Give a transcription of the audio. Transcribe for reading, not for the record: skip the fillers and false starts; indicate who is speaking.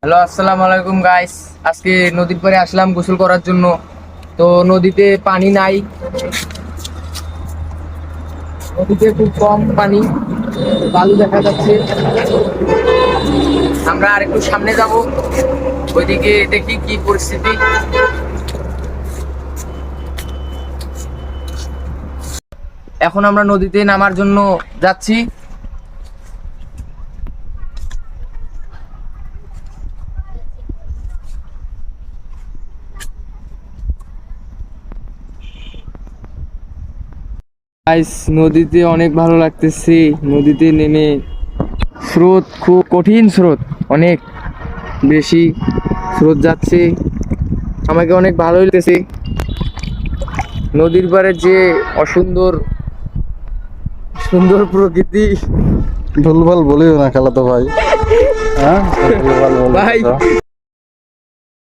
Speaker 1: Hello, আসসালামু আলাইকুম guys. আজকে নদীর পাড়ে আসলাম গোসল করার জন্য। তো নদীতে পানি নাই, নদীতে খুব কম পানি, বালু দেখা যাচ্ছে। আমরা আর একটু সামনে যাব, ওইদিকে দেখি কি পরিস্থিতি। এখন আমরা নদীতে নামার জন্য যাচ্ছি। গাইস, নদীতে অনেক ভালো লাগতেছে। নদীতে নেমে স্রোত, খুব কঠিন স্রোত, অনেক বেশি স্রোত যাচ্ছে। আমাকে অনেক ভালো লাগতেছে। নদীর পাড়ে যে অসুন্দর সুন্দর প্রকৃতি।
Speaker 2: ভুলভাল বলিও না খালাতো ভাই। হ্যাঁ, ভুলভাল বলিও
Speaker 1: ভাই
Speaker 2: না।